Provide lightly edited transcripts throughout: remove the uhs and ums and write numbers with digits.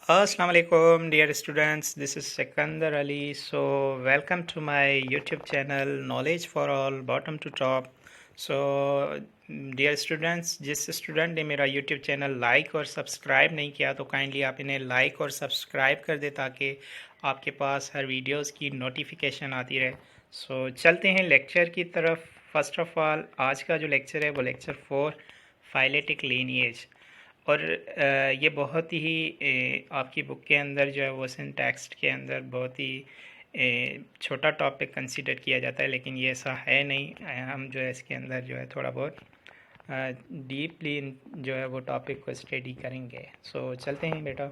Assalamu alaikum, dear students. This is Sikandar Ali. So, welcome to my YouTube channel, Knowledge for All, Bottom to Top. So, dear students, जिस student ने मेरा YouTube channel like और subscribe नहीं किया तो kindly आप इन्हें like और सब्सक्राइब कर दें ताकि आपके पास हर वीडियोस की नोटिफिकेशन आती रहे। सो चलते हैं लेक्चर की तरफ। फर्स्ट ऑफ ऑल, आज का जो लेक्चर है वो लेक्चर 4 फाइलेटिक लीनिएज। और ये बहुत ही आपकी बुक के अंदर जो है वो सिंटैक्स के अंदर बहुत ही छोटा टॉपिक कंसीडर किया जाता है, लेकिन ये ऐसा है नहीं। हम जो है इसके अंदर जो है थोड़ा बहुत डीपली जो है वो टॉपिक को स्टडी करेंगे। सो चलते हैं बेटा।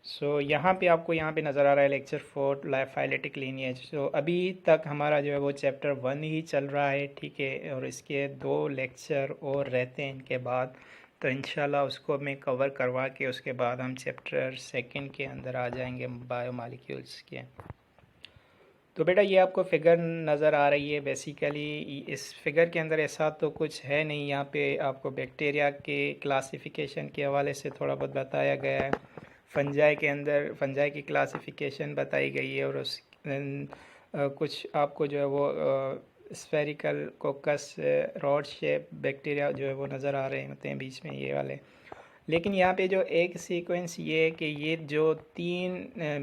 सो यहाँ पे आपको यहाँ पे नज़र आ रहा है लेक्चर 4 फाइलेटिक लीनिएज। सो अभी तक हमारा जो है वो चैप्टर 1 ही चल रहा है, ठीक है, और इसके 2 लेक्चर और रहते हैं इनके बाद। तो इंशाल्लाह उसको मैं कवर करवा के उसके बाद हम चैप्टर 2 के अंदर आ जाएंगे, बायोमॉलिक्यूल्स के। तो बेटा ये आपको फिगर नज़र आ रही है। बेसिकली इस फिगर के अंदर ऐसा तो कुछ है नहीं। यहाँ पे आपको बैक्टीरिया के क्लासिफिकेशन के हवाले से थोड़ा बहुत बताया गया है। फंजाई के अंदर फंजाई की क्लासिफिकेशन बताई गई है, और उस कुछ आपको जो है वो स्फेरिकल कोकस रॉड शेप बैक्टीरिया जो है वो नज़र आ रहे होते हैं बीच में ये वाले। लेकिन यहाँ पे जो एक सीक्वेंस ये है कि ये जो 3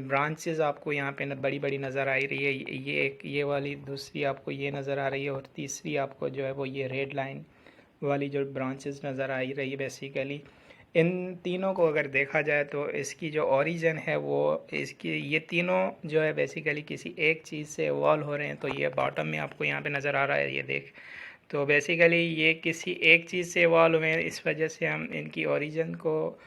ब्रांचेस आपको यहाँ पे बड़ी बड़ी नज़र आ रही है, ये एक ये वाली, दूसरी आपको ये नज़र आ रही है, और तीसरी आपको जो है वो ये रेड लाइन वाली जो ब्रांचेस नज़र आ रही है। बेसिकली इन तीनों को अगर देखा जाए तो इसकी जो ओरिजिन है वो इसकी ये तीनों जो है बेसिकली किसी एक चीज़ से इवॉल्व हो रहे हैं। तो ये बॉटम में आपको यहाँ पे नज़र आ रहा है, ये देख। तो बेसिकली ये किसी एक चीज़ से इवॉल्व हुए हैं। इस वजह से हम इनकी ओरिजिन को,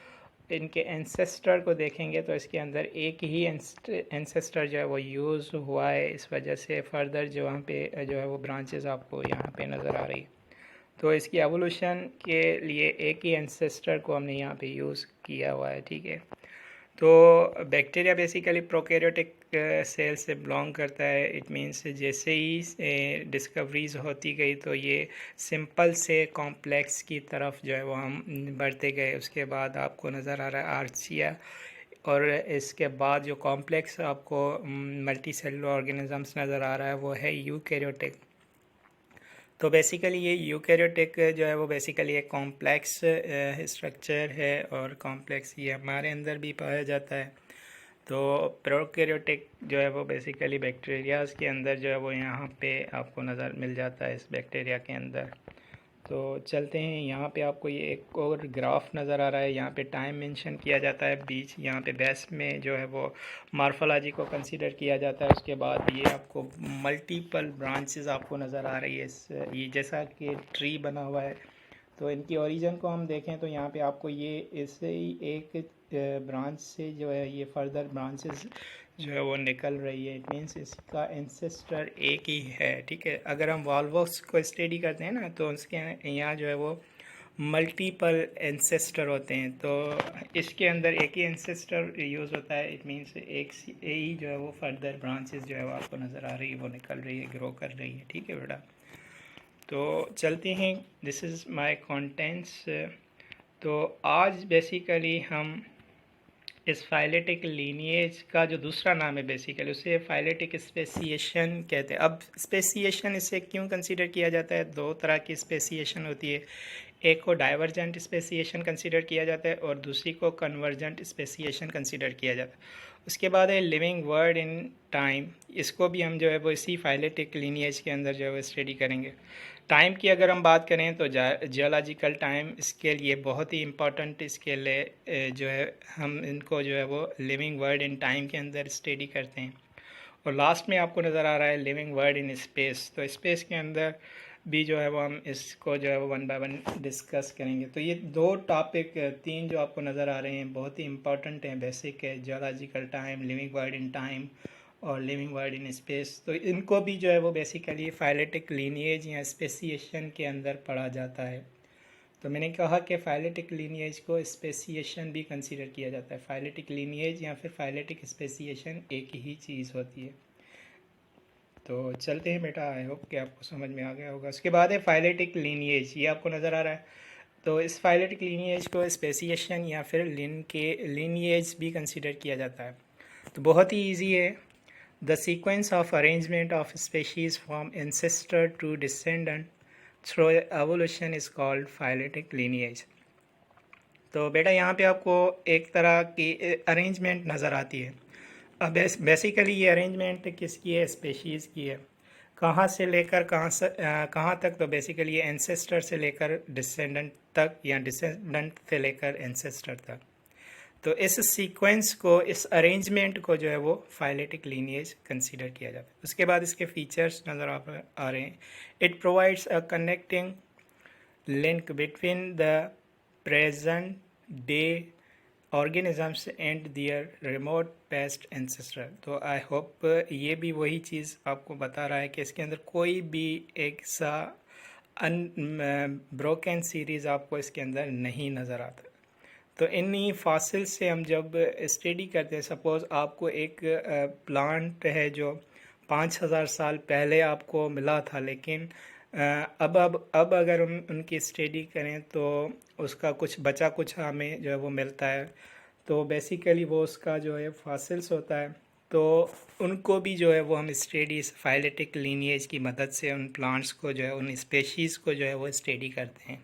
इनके एंसेस्टर को देखेंगे तो इसके अंदर एक ही एंसेस्टर जो है वो यूज़ हुआ है। इस वजह से फर्दर जो वहाँ पे जो है वो ब्रांचेस आपको यहाँ पे नज़र आ रही है। तो इसकी एवोल्यूशन के लिए एक ही एंसेस्टर को हमने यहाँ पे यूज़ किया हुआ है, ठीक है। तो बैक्टीरिया बेसिकली प्रोकैरियोटिक सेल से बिलोंग करता है। इट मीन्स जैसे ही डिस्कवरीज होती गई तो ये सिंपल से कॉम्प्लेक्स की तरफ जो है वो हम बढ़ते गए। उसके बाद आपको नज़र आ रहा है आर्चिया, और इसके बाद जो कॉम्प्लेक्स आपको मल्टी सेलुलर ऑर्गेनिजम्स नज़र आ रहा है वो है यूकैरियोटिक। तो बेसिकली ये यूकैरियोटिक जो है वो बेसिकली एक कॉम्प्लेक्स स्ट्रक्चर है, और कॉम्प्लेक्स ये हमारे अंदर भी पाया जाता है। तो प्रोकैरियोटिक जो है वो बेसिकली बैक्टीरियाज के अंदर जो है वो यहाँ पे आपको नज़र मिल जाता है, इस बैक्टीरिया के अंदर। तो चलते हैं, यहाँ पे आपको ये एक और ग्राफ नज़र आ रहा है। यहाँ पे टाइम मेंशन किया जाता है बीच, यहाँ पे बेस में जो है वो मार्फोलॉजी को कंसीडर किया जाता है। उसके बाद ये आपको मल्टीपल ब्रांचेस आपको नज़र आ रही है, ये जैसा कि ट्री बना हुआ है। तो इनकी ओरिजिन को हम देखें तो यहाँ पे आपको ये इससे ही एक ब्रांच से जो है ये फर्दर ब्रांचेस जो है वो निकल रही है। इट मीन्स इसका एंसेस्टर एक ही है, ठीक है। अगर हम वॉल्वोस को स्टडी करते हैं ना तो उसके यहाँ जो है वो मल्टीपल एंसेस्टर होते हैं। तो इसके अंदर एक ही एंसेस्टर यूज़ होता है। इट मीन्स एक ही जो है वो फर्दर ब्रांचेस जो है वो आपको नज़र आ रही है, वो निकल रही है, ग्रो कर रही है, ठीक है बेटा। तो चलते हैं, दिस इज़ माय कंटेंट्स। तो आज बेसिकली हम इस फाइलेटिक लीनिएज का जो दूसरा नाम है बेसिकली उसे फाइलेटिक स्पेसिएशन कहते हैं। अब स्पेसिएशन इसे क्यों कंसीडर किया जाता है? 2 तरह की स्पेसिएशन होती है। एक को डाइवर्जेंट स्पेसिएशन कंसीडर किया जाता है और दूसरी को कन्वर्जेंट स्पेसिएशन कंसीडर किया जाता है। उसके बाद है लिविंग वर्ड इन टाइम। इसको भी हम जो है वो इसी फाइलेटिक लीनिएज के अंदर जो है वो स्टडी करेंगे। टाइम की अगर हम बात करें तो जियोलॉजिकल टाइम स्केल ये बहुत ही इम्पोर्टेंट स्केल है, जो है हम इनको जो है वो लिविंग वर्ड इन टाइम के अंदर स्टडी करते हैं। और लास्ट में आपको नज़र आ रहा है लिविंग वर्ड इन स्पेस। तो स्पेस के अंदर भी जो है वो हम इसको जो है वो 1 बाय 1 डिस्कस करेंगे। तो ये 2 टॉपिक 3 जो आपको नज़र आ रहे हैं बहुत ही इंपॉर्टेंट हैं, बेसिक है, geological time, living word in time और लिविंग वर्ड इन स्पेस। तो इनको भी जो है वो बेसिकली फाइलेटिक लीनिएज या स्पेसिएशन के अंदर पढ़ा जाता है। तो मैंने कहा कि फाइलेटिक लीनिएज को स्पेसिएशन भी कंसीडर किया जाता है। फाइलेटिक लीनिएज या फिर फाइलेटिक स्पेसिएशन एक ही चीज़ होती है। तो चलते हैं बेटा, आई होप कि आपको समझ में आ गया होगा। उसके बाद है फाइलेटिक लीनिएज, ये आपको नज़र आ रहा है। तो इस फाइलेटिक लीनिएज को स्पेसिएशन या फिर लीनिएज भी कंसिडर किया जाता है। तो बहुत ही ईजी है। The sequence of arrangement of species from ancestor to descendant through evolution is called phyletic lineage. तो बेटा यहाँ पे आपको एक तरह की अरेंजमेंट नज़र आती है। अब बेसिकली ये अरेंजमेंट किसकी है? स्पेशीज़ की है। कहाँ से लेकर कहाँ तक? तो बेसिकली ये एंसेस्टर से लेकर डिसेंडेंट तक या डिसेंडेंट से लेकर एंसेस्टर तक। तो इस सीक्वेंस को, इस अरेंजमेंट को जो है वो फाइलेटिक लीनिएज कंसीडर किया जाता है। उसके बाद इसके फीचर्स नज़र आ रहे हैं। It provides a connecting link between the present day organisms and their remote past ancestor. तो आई होप ये भी वही चीज़ आपको बता रहा है कि इसके अंदर कोई भी एक सा ब्रोकन सीरीज़ आपको इसके अंदर नहीं नज़र आता। तो इन्हीं फासिल से हम जब स्टडी करते हैं, सपोज़ आपको एक प्लांट है जो 5000 साल पहले आपको मिला था, लेकिन अब अगर हम उनकी स्टडी करें तो उसका कुछ बचा कुछ हमें जो है वो मिलता है। तो बेसिकली वो उसका जो है फासिल्स होता है, तो उनको भी जो है वो हम स्टडी इस फाइलेटिक लीनिएज की मदद से उन प्लांट्स को जो है, उन स्पेशीज़ को जो है वो स्टडी करते हैं।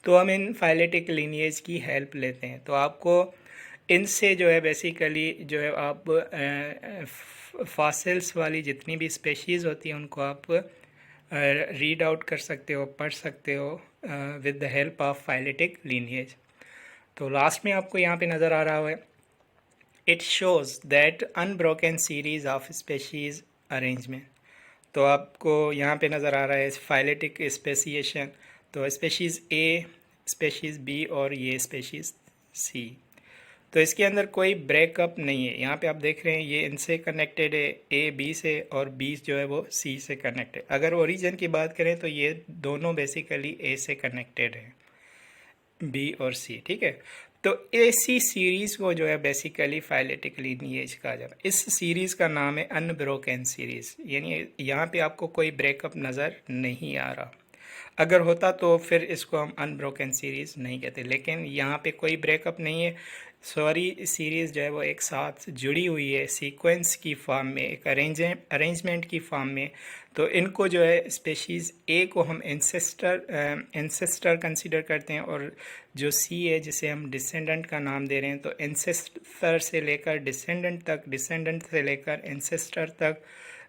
तो हम इन फाइलेटिक लीनिएज की हेल्प लेते हैं। तो आपको इनसे जो है बेसिकली जो है आप फासिल्स वाली जितनी भी स्पेशीज़ होती हैं उनको आप रीड आउट कर सकते हो, पढ़ सकते हो with the help of phyletic lineage. तो लास्ट में आपको यहाँ पे नज़र आ रहा है, it shows that unbroken series of species arrangement. तो आपको यहाँ पे नज़र आ रहा है फाइलेटिक स्पेसिएशन। तो स्पेशीज़ ए, स्पेशीज़ बी और ये स्पेशीज़ सी। तो इसके अंदर कोई ब्रेकअप नहीं है। यहाँ पे आप देख रहे हैं ये इनसे कनेक्टेड है, ए बी से, और बी जो है वो सी से कनेक्टेड। अगर ओरिजिन की बात करें तो ये दोनों बेसिकली ए से कनेक्टेड हैं, बी और सी, ठीक है। तो ऐसी सीरीज़ को जो है बेसिकली फाइलेटिक लीनिएज कहा जाता है। इस सीरीज़ का नाम है अनब्रोकन सीरीज़, यानी यहाँ पे आपको कोई ब्रेकअप नज़र नहीं आ रहा। अगर होता तो फिर इसको हम अनब्रोकन सीरीज़ नहीं कहते, लेकिन यहाँ पे कोई ब्रेकअप नहीं है। सॉरी, सीरीज़ जो है वो एक साथ जुड़ी हुई है सीक्वेंस की फॉर्म में, एक अरेंजमेंट की फॉर्म में। तो इनको जो है स्पेशीज़ ए को हम एंसेस्टर कंसीडर करते हैं, और जो सी है जिसे हम डिसेंडेंट का नाम दे रहे हैं, तो एंसेस्टर से लेकर डिसेंडेंट तक, डिसेंडेंट से लेकर एंसेस्टर तक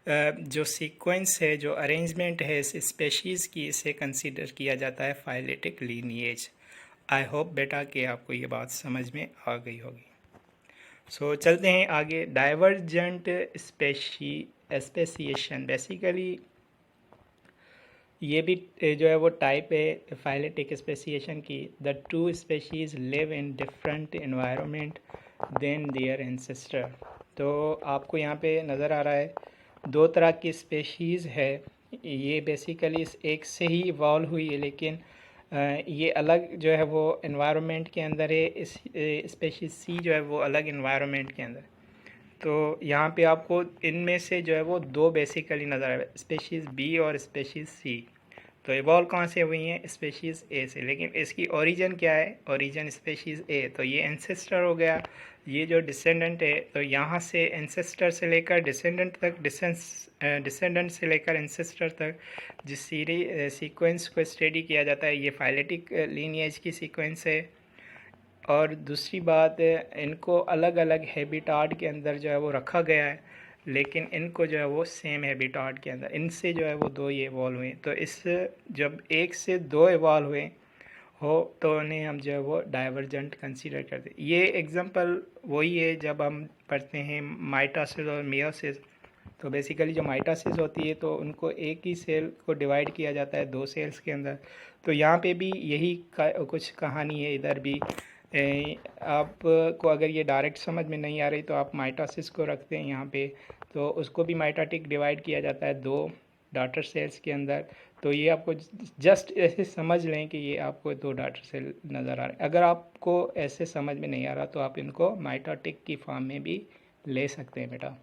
जो सीक्वेंस है, जो अरेंजमेंट है इस स्पेशीज़ की, इसे कंसीडर किया जाता है फाइलेटिक लीनिएज। आई होप बेटा कि आपको ये बात समझ में आ गई होगी। सो चलते हैं आगे। डाइवर्जेंट स्पेसिएशन, बेसिकली ये भी जो है वो टाइप है फाइलेटिक स्पेसिएशन की। The two species live in different environment than their ancestor. तो आपको यहाँ पे नज़र आ रहा है दो तरह की स्पेशीज़ है। ये बेसिकली इस एक से ही इवॉल्व हुई है, लेकिन ये अलग जो है वो एनवायरनमेंट के अंदर है। इस स्पेशीज़ सी जो है वो अलग एनवायरनमेंट के अंदर। तो यहाँ पे आपको इनमें से जो है वो दो बेसिकली नज़र आए, स्पेशीज़ बी और स्पेशीज़ सी। तो इवॉल्व कहाँ से हुई हैं? स्पेशीज़ ए से। लेकिन इसकी ओरिजिन क्या है? Origin species A. तो ये एंसेस्टर हो गया, ये जो डिसेंडेंट है, तो यहाँ से एंसेस्टर से लेकर डिसेंडेंट तक, डिसेंडेंट से लेकर एंसेस्टर तक जिस सीक्वेंस को स्टडी किया जाता है, ये फाइलेटिक लीनिएज की सीक्वेंस है। और दूसरी बात, इनको अलग अलग हैबिटाट के अंदर जो है वो रखा गया है, लेकिन इनको जो है वो सेम हैबिटाट के अंदर, इनसे जो है वो दो ये इवॉल्व हुए। तो इस जब एक से दो इवॉल्व हुए हो तो उन्हें हम जो है वो डाइवर्जेंट कंसीडर करते हैं। ये एग्जांपल वही है जब हम पढ़ते हैं माइटोसिस और मियोसिस। तो बेसिकली जो माइटोसिस होती है तो उनको एक ही सेल को डिवाइड किया जाता है दो सेल्स के अंदर। तो यहाँ पे भी यही कुछ कहानी है। इधर भी आपको अगर ये डायरेक्ट समझ में नहीं आ रही तो आप माइटोसिस को रखते हैं यहाँ पे, तो उसको भी माइटोटिक डिवाइड किया जाता है दो डॉटर सेल्स के अंदर। तो ये आपको जस्ट ऐसे समझ लें कि ये आपको दो डॉटर सेल नज़र आ रहे हैं। अगर आपको ऐसे समझ में नहीं आ रहा तो आप इनको माइटोटिक की फॉर्म में भी ले सकते हैं बेटा।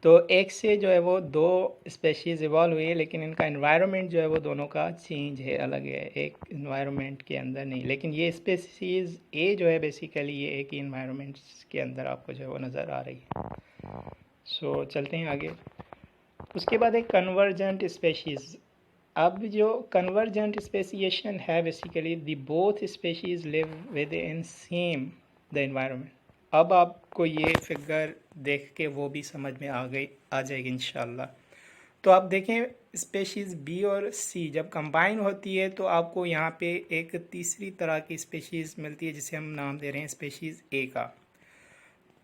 तो एक से जो है वो दो स्पेशीज़ इवॉल्व हुई है, लेकिन इनका एनवायरनमेंट जो है वो दोनों का चेंज है, अलग है, एक इन्वायरमेंट के अंदर नहीं। लेकिन ये स्पेशीज़ ए जो है बेसिकली ये एक ही इन्वायरमेंट के अंदर आपको जो है वो नज़र आ रही है। सो चलते हैं आगे। उसके बाद एक कन्वर्जेंट स्पेशीज़। अब जो कन्वर्जेंट स्पेसिएशन है basically the both species live with in same the environment. अब आपको ये फिगर देख के वो भी समझ में आ जाएगी इंशाल्लाह। तो आप देखें स्पेशीज़ बी और सी जब कंबाइन होती है तो आपको यहाँ पे एक तीसरी तरह की स्पेशीज़ मिलती है जिसे हम नाम दे रहे हैं स्पेशीज़ ए का।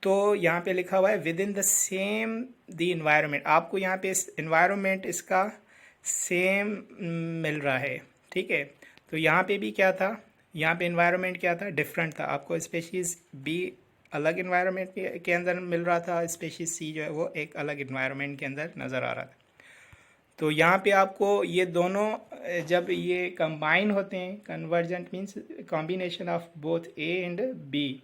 तो यहाँ पे लिखा हुआ है with in the same the environment. आपको यहाँ पे इन्वायरमेंट इसका सेम मिल रहा है, ठीक है। तो यहाँ पे भी क्या था, यहाँ पे इन्वायरमेंट क्या था, डिफरेंट था। आपको स्पेशीज़ बी अलग इन्वायरमेंट के अंदर मिल रहा था, स्पेशीज़ सी जो है वो एक अलग इन्वायरमेंट के अंदर नज़र आ रहा था। तो यहाँ पे आपको ये दोनों जब ये कंबाइन होते हैं, convergent means combination of both A and B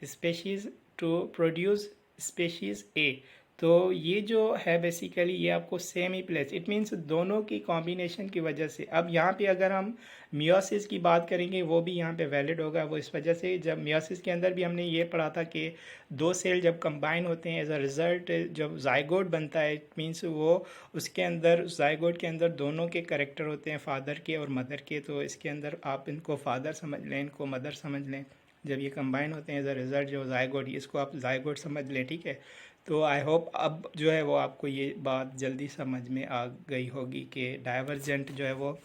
species to produce species A. तो ये जो है बेसिकली ये आपको सेम ही प्लेस, इट मीन्स दोनों की कॉम्बिनेशन की वजह से। अब यहाँ पे अगर हम मियोसिस की बात करेंगे वो भी यहाँ पे वैलिड होगा। वो इस वजह से जब मियोसिस के अंदर भी हमने ये पढ़ा था कि दो सेल जब कंबाइन होते हैं एज अ रिज़ल्ट जब जाइगोट बनता है, इट मीन्स वो उसके अंदर जाइगोट के अंदर दोनों के करेक्टर होते हैं, फादर के और मदर के। तो इसके अंदर आप इनको फादर समझ लें, इनको मदर समझ लें। जब ये कंबाइन होते हैं एज अ रिज़ल्ट जो जाइगोट, इसको आप जाइगोट समझ लें, ठीक है। तो आई होप अब जो है वो आपको ये बात जल्दी समझ में आ गई होगी कि डाइवर्जेंट जो है वो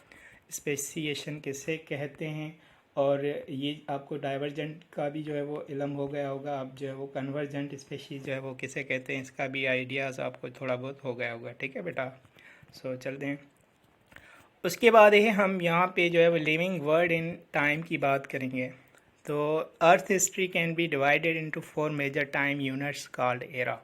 स्पेसिएशन किसे कहते हैं, और ये आपको डाइवर्जेंट का भी जो है वो इल्म हो गया होगा। अब जो है वो कन्वर्जेंट स्पेशीज़ जो है वो किसे कहते हैं इसका भी आइडियाज़ आपको थोड़ा बहुत हो गया होगा, ठीक है बेटा। सो चलते हैं। उसके बाद है हम यहाँ पे जो है वो लिविंग वर्ल्ड इन टाइम की बात करेंगे। तो earth history can be divided into 4 major time units called era.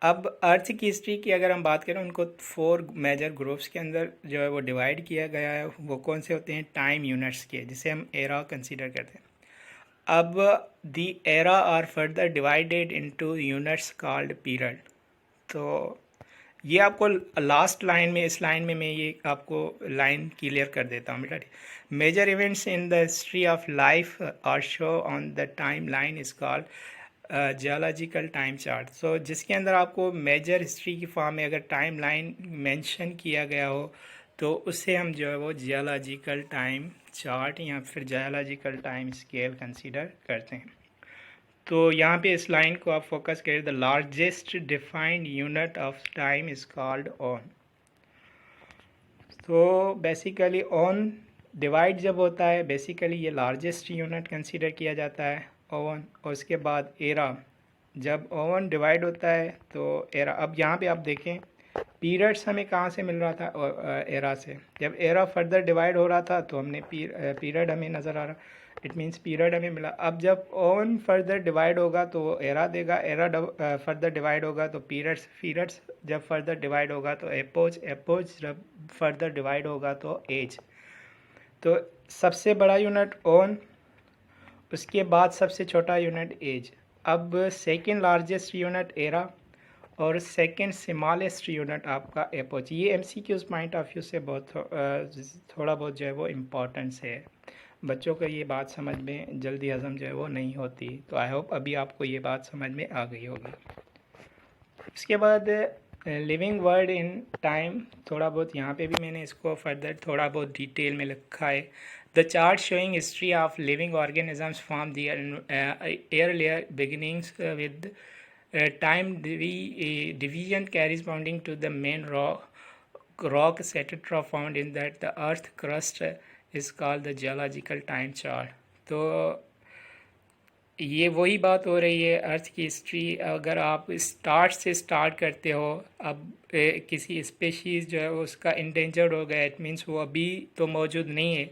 अब अर्थ की हिस्ट्री की अगर हम बात करें, उनको 4 मेजर ग्रुप्स के अंदर जो है वो डिवाइड किया गया है। वो कौन से होते हैं, टाइम यूनिट्स के, जिसे हम एरा कंसीडर करते हैं। अब the era are further divided into units called period. तो ये आपको लास्ट लाइन में, इस लाइन में मैं ये आपको लाइन क्लियर कर देता हूँ बेटा। Major events in the history of life are show on the timeline is called geological time chart. So जिसके अंदर आपको मेजर हिस्ट्री की फॉर्म में अगर टाइम लाइन मेंशन किया गया हो तो उससे हम जो है वो जियोलॉजिकल टाइम चार्ट या फिर जियोलॉजिकल टाइम स्केल कंसीडर करते हैं। तो यहाँ पे इस लाइन को आप फोकस करें, the largest defined unit of time is called on. तो बेसिकली ऑन डिवाइड जब होता है बेसिकली ये लार्जेस्ट यूनिट कंसीडर किया जाता है ओवन। और उसके बाद एरा, जब ओवन डिवाइड होता है तो एरा। अब यहाँ पे आप देखें पीरियड्स हमें कहाँ से मिल रहा था, एरा से। जब एरा फर्दर डिवाइड हो रहा था तो हमने पीरियड हमें नज़र आ रहा, इट मीन्स पीरियड हमें मिला। अब जब ओवन फर्दर डिवाइड होगा तो वो एरा देगा, एरा फर्दर डिवाइड होगा तो पीरियड्स, पीरियड्स जब फर्दर डिवाइड होगा तो एपोज, एपोज जब फर्दर डिवाइड होगा तो एज। तो सबसे बड़ा यूनिट ओन, उसके बाद सबसे छोटा यूनिट एज। अब सेकेंड लार्जेस्ट यूनिट एरा और सेकेंड स्मॉलेस्ट यूनिट आपका एपोच। ये एमसीक्यूज़ पॉइंट ऑफ व्यू से बहुत थोड़ा बहुत जो है वो इम्पोर्टेंस है। बच्चों को ये बात समझ में जल्दी हज़म जो है वो नहीं होती। तो आई होप अभी आपको ये बात समझ में आ गई होगी। उसके बाद लिविंग वर्ल्ड इन टाइम, थोड़ा बहुत यहाँ पे भी मैंने इसको फर्दर थोड़ा बहुत डिटेल में लिखा है। The chart showing history of living organisms from the earlier beginnings with time division corresponding to the main rock strata found in that the earth crust is called the geological time chart. तो ये वही बात हो रही है अर्थ की history. अगर आप स्टार्ट से स्टार्ट करते हो, अब किसी स्पेशीज़ जो है उसका इंडेंजर्ड हो गया, इट मीन्स वो अभी तो मौजूद नहीं है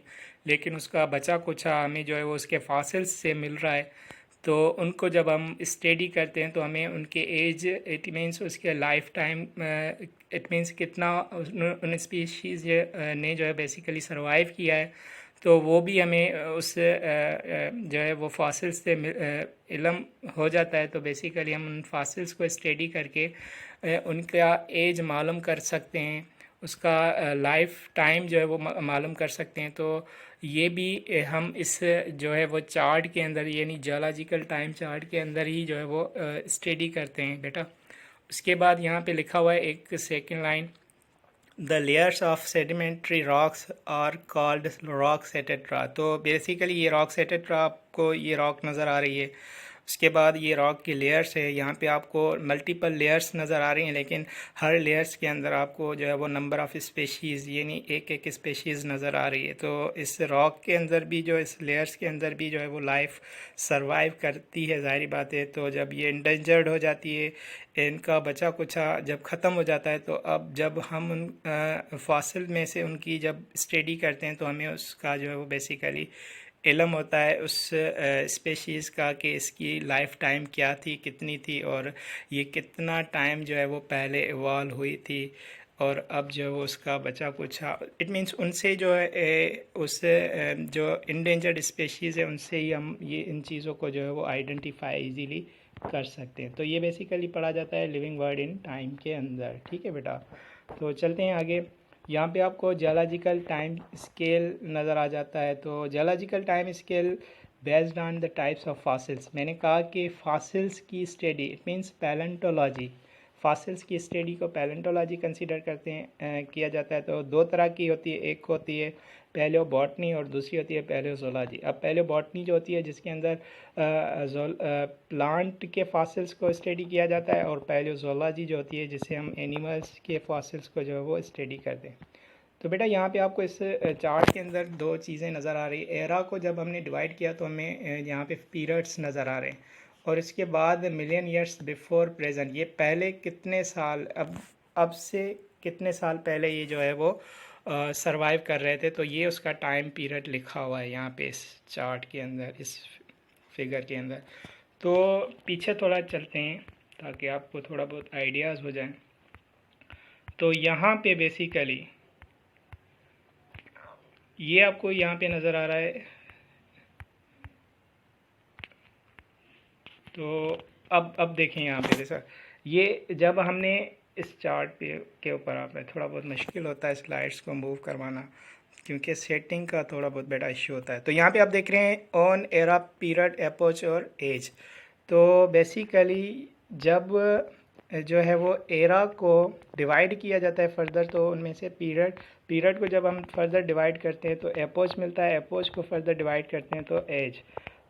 लेकिन उसका बचा कुचा हमें जो है वो उसके फॉसिल्स से मिल रहा है। तो उनको जब हम स्टडी करते हैं तो हमें उनके एज, इट मीन्स उसके लाइफ टाइम, इट मीन्स कितना उन स्पीशीज़ ने जो है बेसिकली सरवाइव किया है, तो वो भी हमें उस जो है वो फॉसिल्स से इल्म हो जाता है। तो बेसिकली हम उन फॉसिल्स को स्टडी करके उनका एज मालूम कर सकते हैं, उसका लाइफ टाइम जो है वो मालूम कर सकते हैं। तो ये भी हम इस जो है वो चार्ट के अंदर, यानी जियोलॉजिकल टाइम चार्ट के अंदर ही जो है वो स्टडी करते हैं बेटा। उसके बाद यहाँ पे लिखा हुआ है एक second line, the layers of sedimentary rocks are called rock strata. तो बेसिकली ये रॉक सेटेट्रा, आपको ये रॉक नज़र आ रही है, उसके बाद ये रॉक की लेयर्स है। यहाँ पे आपको मल्टीपल लेयर्स नज़र आ रही हैं, लेकिन हर लेयर्स के अंदर आपको जो है वो नंबर ऑफ़ स्पेशीज़, यानी एक एक स्पेशीज़ नज़र आ रही है। तो इस रॉक के अंदर भी, जो इस लेयर्स के अंदर भी जो है वो लाइफ सरवाइव करती है, ज़ाहिर बात है। तो जब ये इंडेंजर्ड हो जाती है, इनका बचा कुचा जब ख़त्म हो जाता है, तो अब जब हम उन फॉसिल में से उनकी जब स्टडी करते हैं, तो हमें उसका जो है वो बेसिकली इल्म होता है उस स्पेशीज़ का, कि इसकी लाइफ टाइम क्या थी, कितनी थी, और ये कितना टाइम जो है वो पहले इवॉल्व हुई थी, और अब जो है वो उसका बचा कुछ, इट मीन्स उनसे जो है उस जो इंडेंजर्ड स्पेशीज़ है, उनसे ही हम ये इन चीज़ों को जो है वो आइडेंटिफाई इजीली कर सकते हैं। तो ये बेसिकली पढ़ा जाता है लिविंग वर्ड इन टाइम के अंदर, ठीक है बेटा। तो चलते हैं आगे। यहाँ पे आपको जियोलॉजिकल टाइम स्केल नज़र आ जाता है। तो geological time scale based on the types of fossils, मैंने कहा कि फॉसिल्स की study, it means palaeontology, fossils की स्टडी को पैलेंटोलॉजी कंसीडर करते हैं, किया जाता है। तो दो तरह की होती है, एक होती है पैलियोबॉटनी और दूसरी होती है पैलियोजोलॉजी। अब पैलियोबॉटनी जो होती है, जिसके अंदर प्लांट के फॉसिल्स को स्टडी किया जाता है, और पैलियोजोलॉजी जो होती है, जिसे हम एनिमल्स के फॉसिल्स को जो है वो स्टडी करते हैं। तो बेटा यहाँ पे आपको इस चार्ट के अंदर दो चीज़ें नज़र आ रही है। एरा को जब हमने डिवाइड किया तो हमें यहाँ पे पीरियड्स नज़र आ रहे हैं, और इसके बाद मिलियन ईयर्स बिफोर प्रेजेंट, ये पहले कितने साल, अब से कितने साल पहले ये जो है वो सरवाइव कर रहे थे। तो ये उसका टाइम पीरियड लिखा हुआ है यहाँ पे इस चार्ट के अंदर, इस फिगर के अंदर। तो पीछे थोड़ा चलते हैं ताकि आपको थोड़ा बहुत आइडियाज़ हो जाए। तो यहाँ पे बेसिकली ये आपको यहाँ पे नज़र आ रहा है। तो अब देखें यहाँ पे, जैसा ये जब हमने इस चार्ट पे के ऊपर, आप में थोड़ा बहुत मुश्किल होता है स्लाइड्स को मूव करवाना, क्योंकि सेटिंग का थोड़ा बहुत बड़ा इश्यू होता है। तो यहाँ पे आप देख रहे हैं ऑन एरा, पीरियड, एपोच और एज। तो बेसिकली जब जो है वो एरा को डिवाइड किया जाता है फर्दर, तो उनमें से पीरियड को जब हम फर्दर डिवाइड करते हैं तो एपोच मिलता है, एपोच को फर्दर डिवाइड करते हैं तो एज।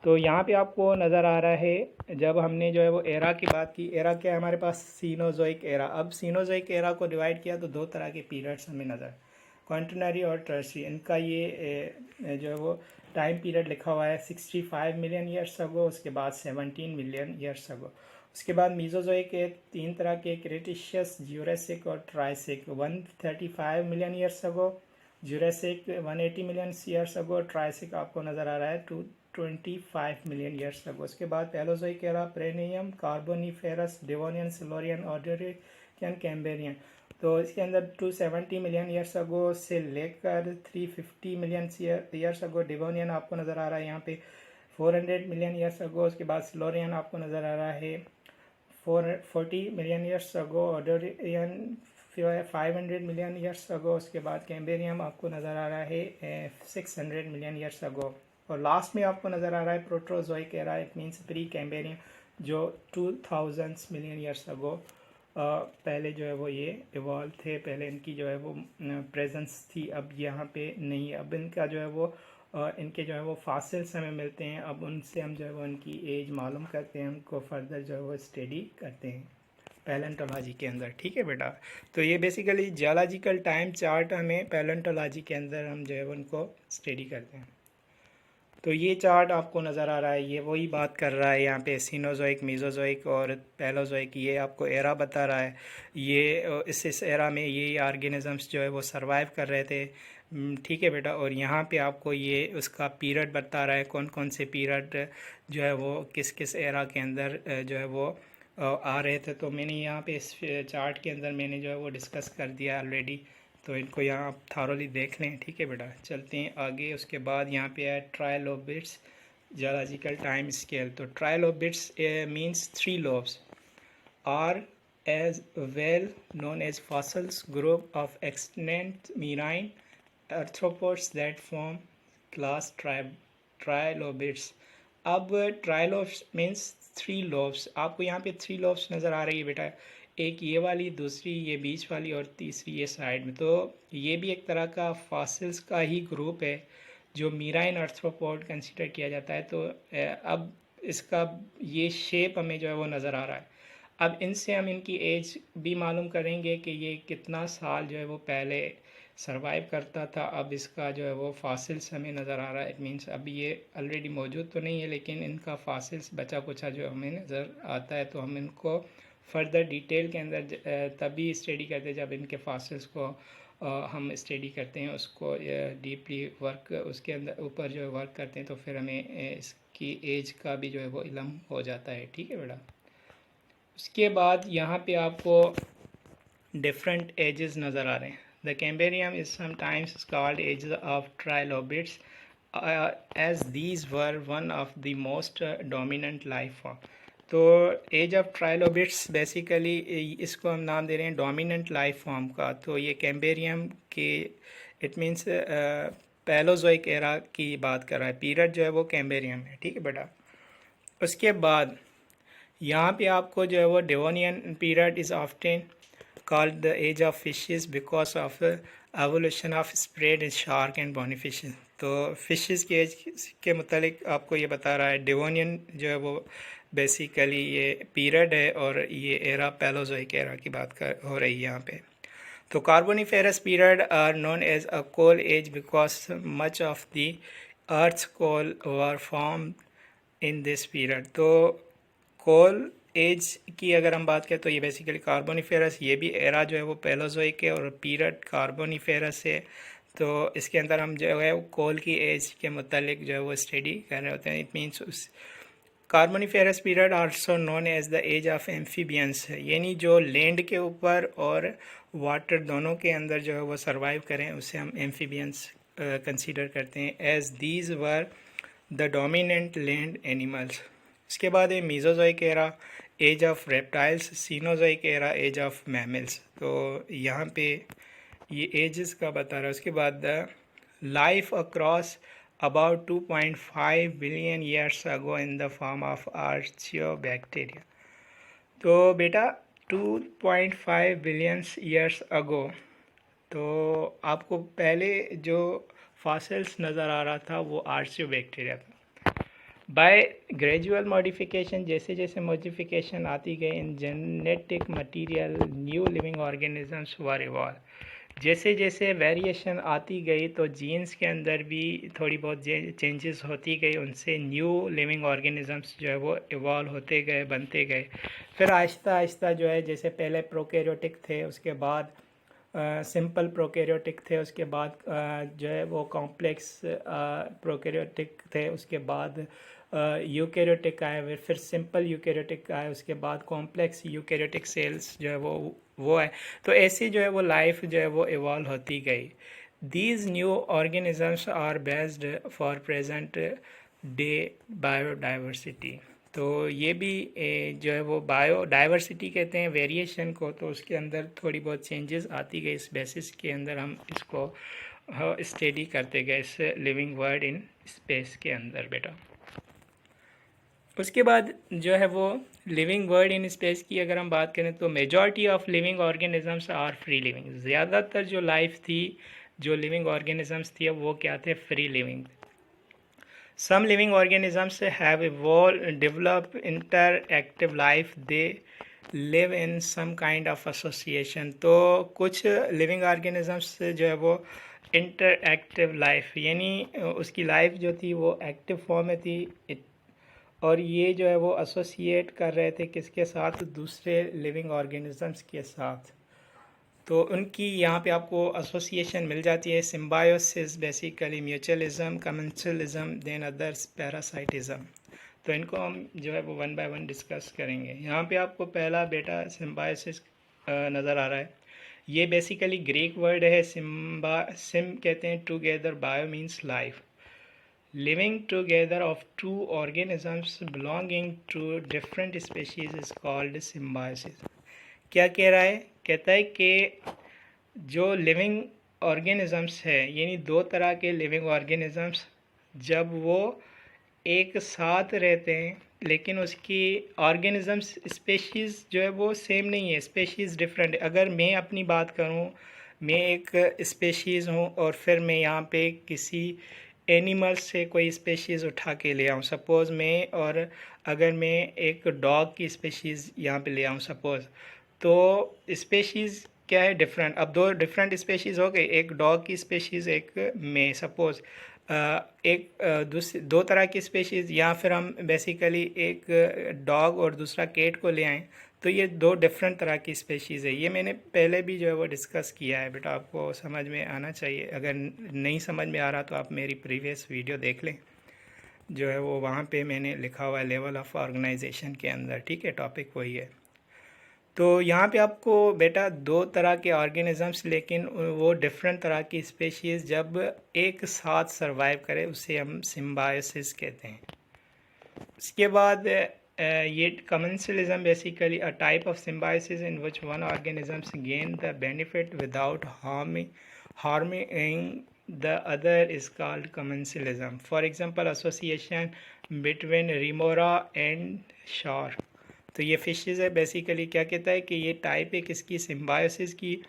तो यहाँ पे आपको नज़र आ रहा है, जब हमने जो है वो एरा की बात की, एरा क्या है हमारे पास, सीनोजोइक एरा। अब सीनोजोइक एरा को डिवाइड किया तो दो तरह के पीरियड्स हमें नज़र, क्वांटनरी और टर्सरी। इनका ये जो है वो टाइम पीरियड लिखा हुआ है 65 मिलियन ईयर्स अगो, उसके बाद 17 मिलियन ईयर्स अगो। उसके बाद मीजोजोइक के तीन तरह के, क्रेटिशियस, ज्यूरेसिक और Triassic. 135 million years ago, Jurassic 180 million years ago, Triassic आपको नज़र आ रहा है 225 मिलियन ईयर्स अगो। उसके बाद पैलोजोइक एरा, प्रेनियम, कार्बोनिफेरस, डेवोनियन, सिल्वरियन, ऑर्डोरिकन, कैम्बेरियन। तो इसके अंदर 270 मिलियन ईयर्स अगो से लेकर 350 मिलियन ईयर्स अगो डिवोनियन आपको नज़र आ रहा है यहाँ पे 400 मिलियन ईयर्स अगो। उसके बाद सिल्वरियन आपको नज़र आ रहा है 440 million years ago, Ordovician 500 million years ago. उसके बाद कैम्बेरियम आपको नज़र आ रहा है 600 मिलियन ईयर्स अगो। और लास्ट में आपको नज़र आ रहा है प्रोटोजोइक एरा, इट मीन्स प्री कैम्बेरियम, जो 2000 मिलियन ईयर्स अगो पहले जो है वो ये इवॉल्व थे, पहले इनकी जो है वो प्रेजेंस थी, अब यहाँ पे नहीं। अब इनका जो है वो इनके जो है वो फासिल्स हमें मिलते हैं, अब उनसे हम जो है वो इनकी एज मालूम करते हैं, उनको फर्दर जो है वो स्टडी करते हैं पैलेंटोलॉजी के अंदर, ठीक है बेटा। तो ये बेसिकली जियोलॉजिकल टाइम चार्ट हमें पैलेंटोलॉजी के अंदर हम जो है वो उनको स्टडी करते हैं। तो ये चार्ट आपको नज़र आ रहा है, ये वही बात कर रहा है यहाँ पे, सीनोजोइक, मीजोजोइक और पैलोजोइक, ये आपको एरा बता रहा है। ये इस एरा में ये ऑर्गेनिजम्स जो है वो सरवाइव कर रहे थे, ठीक है बेटा। और यहाँ पे आपको ये उसका पीरियड बता रहा है, कौन कौन से पीरियड जो है वो किस किस एरा के अंदर जो है वो आ रहे थे। तो मैंने यहाँ पे इस चार्ट के अंदर मैंने जो है वो डिस्कस कर दिया ऑलरेडी, तो इनको यहाँ आप थारोली देख लें, ठीक है बेटा। चलते हैं आगे। उसके बाद यहाँ पे है trilobites, geological time scale. तो trilobites means 3 lobes are as well known as fossils group of extant marine arthropods that form class trilobites. अब ट्राइलोब्स मीन्स थ्री लोब्स, आपको यहाँ पे थ्री लोब्स नज़र आ रही है बेटा, एक ये वाली, दूसरी ये बीच वाली और तीसरी ये साइड में। तो ये भी एक तरह का फॉसिल्स का ही ग्रुप है जो मीराइन आर्थ्रोपोड कंसिडर किया जाता है। तो अब इसका ये शेप हमें जो है वो नज़र आ रहा है। अब इनसे हम इनकी एज भी मालूम करेंगे कि ये कितना साल जो है वो पहले सरवाइव करता था। अब इसका जो है वो फासिल्स हमें नज़र आ रहा है। इट मीन्स अभी ये ऑलरेडी मौजूद तो नहीं है, लेकिन इनका फासिल्स बचा कुचा जो हमें नज़र आता है। तो हम इनको फर्दर डिटेल के अंदर तभी स्टडी करते हैं जब इनके फासिल्स को हम स्टडी करते हैं, उसको डीपली वर्क उसके अंदर ऊपर जो है वर्क करते हैं, तो फिर हमें इसकी एज का भी जो है वो इल्म हो जाता है। ठीक है बेटा। उसके बाद यहाँ पे आपको डिफरेंट एजेस नज़र आ रहे हैं। The Cambrian is sometimes called age of trilobites as these were one of the most dominant life form. तो एज ऑफ ट्राइलोबिट्स बेसिकली इसको हम नाम दे रहे हैं डोमिनेंट लाइफ फॉर्म का। तो ये कैम्बेरियम के इट मीन्स पैलोजोइक एरा की बात कर रहा है, पीरियड जो है वो कैम्बेरियम है। ठीक है बेटा। उसके बाद यहाँ पे आपको जो है वो Devonian period is often called the age of fishes because of evolution of spread in shark and bony fishes. तो फिशेस की एज के मुतालिक आपको ये बता रहा है। डेवोनियन जो है वो बेसिकली ये पीरियड है और ये एरा पैलोजोइक एरा की बात हो रही है यहाँ पे। तो Carboniferous period are known as a coal age because much of the earth coal were form in this period. तो कोल एज की अगर हम बात करें तो ये बेसिकली कार्बोनिफेरस, ये भी एरा जो है वो पैलोजोइक है और पीरियड कार्बोनिफेरस है। तो इसके अंदर हम जो है वो कोल की एज के मुतालिक जो है वो स्टडी कर रहे होते हैं। इट मीन्स उस Carboniferous period also known as the age of amphibians है, यानी जो लैंड के ऊपर और वाटर दोनों के अंदर जो है वो सर्वाइव करें उसे हम एम्फीबियंस कंसीडर करते हैं, as these were the dominant land animals. इसके बाद है Mesozoic era, age of reptiles, Cenozoic era, age of mammals. तो यहाँ पे ये एजेस का बता रहा है। उसके बाद the life across about 2.5 billion years ago in the form of archaeobacteria। तो बेटा 2.5 बिलियन ईयर्स अगो, तो आपको पहले जो फॉसिल्स नज़र आ रहा था वो आर्चियोबैक्टीरिया था। बाय ग्रेजुअल मॉडिफिकेशन, जैसे जैसे मॉडिफिकेशन आती गई in genetic material, new living organisms were evolve. जैसे जैसे वेरिएशन आती गई तो जीन्स के अंदर भी थोड़ी बहुत चेंजेस होती गई, उनसे न्यू लिविंग ऑर्गेनिजम्स जो है वो इवॉल्व होते गए, बनते गए। फिर आहिस्ता आहिस्ता जो है, जैसे पहले प्रोकैरियोटिक थे, उसके बाद सिंपल प्रोकैरियोटिक थे, उसके बाद जो है वो कॉम्प्लेक्स प्रोकैरियोटिक थे, उसके बाद यूकैरियोटिक आए, फिर सिंपल यूकैरियोटिक आए, उसके बाद कॉम्प्लेक्स यूकैरियोटिक सेल्स जो है वो है। तो ऐसी जो है वो लाइफ जो है वो इवॉल्व होती गई। These new organisms are based for present day biodiversity. तो ये भी जो है वो बायोडाइवर्सिटी कहते हैं वेरिएशन को। तो उसके अंदर थोड़ी बहुत चेंजेस आती गई, इस बेसिस के अंदर हम इसको स्टडी करते गए, इस लिविंग वर्ल्ड इन स्पेस के अंदर बेटा। उसके बाद जो है वो लिविंग वर्ल्ड इन स्पेस की अगर हम बात करें तो majority of living organisms are free living. ज़्यादातर जो लाइफ थी, जो लिविंग ऑर्गेनिजम्स थी, वो क्या थे? Free living. Some living organisms have develop interactive life, they live in some kind of association. तो कुछ लिविंग ऑर्गेनिजम्स जो है वो इंटरएक्टिव लाइफ, यानी उसकी लाइफ जो थी वो एक्टिव फॉर्म में थी, और ये जो है वो एसोसिएट कर रहे थे किसके साथ? दूसरे लिविंग ऑर्गेनिजम्स के साथ। तो उनकी यहाँ पे आपको एसोसिएशन मिल जाती है। Symbiosis basically mutualism, commensalism, than others parasitism. तो इनको हम जो है वो वन बाय वन डिस्कस करेंगे। यहाँ पे आपको पहला बेटा सिम्बायोसिस नज़र आ रहा है। ये बेसिकली ग्रीक वर्ड है। सिम कहते हैं together, bio means life. Living together of two organisms belonging to different species is called symbiosis। क्या कह रहा है, कहता है कि जो लिविंग ऑर्गेनिजम्स है, यानी दो तरह के लिविंग ऑर्गेनिजम्स जब वो एक साथ रहते हैं लेकिन उसकी ऑर्गेनिजम्स स्पेशीज़ जो है वो सेम नहीं है, स्पेशीज़ डिफरेंट है। अगर मैं अपनी बात करूं, मैं एक स्पेशीज़ हूं और फिर मैं यहाँ पे किसी एनिमल से कोई स्पेशीज़ उठा के ले आऊँ सपोज़ मैं, और अगर मैं एक डॉग की स्पेशीज़ यहाँ पे ले आऊँ सपोज़, तो स्पेशीज़ क्या है, डिफरेंट। अब दो डिफरेंट स्पेशीज़ हो गए, एक डॉग की स्पेशीज़ एक में सपोज़, एक दो तरह की स्पेशीज़, या फिर हम बेसिकली एक डॉग और दूसरा कैट को ले आएँ, तो ये दो डिफरेंट तरह की स्पेशीज़ है। ये मैंने पहले भी जो है वो डिस्कस किया है बेटा, आपको समझ में आना चाहिए। अगर नहीं समझ में आ रहा तो आप मेरी प्रीवियस वीडियो देख लें, जो है वो वहाँ पे मैंने लिखा हुआ है लेवल ऑफ ऑर्गेनाइजेशन के अंदर, ठीक है, टॉपिक वही है। तो यहाँ पे आपको बेटा दो तरह के ऑर्गेनिजम्स लेकिन वो डिफरेंट तरह की स्पेशीज़ जब एक साथ सरवाइव करे उसे हम सिम्बायोसिस कहते हैं। इसके बाद ये commensalism basically a type of symbiosis in which one organisms gain the benefit without harming the other is called commensalism. For example, association between remora and shore. तो ये फिशेस है बेसिकली, क्या कहता है कि ये टाइप है किसकी, सिम्बायोसिस की।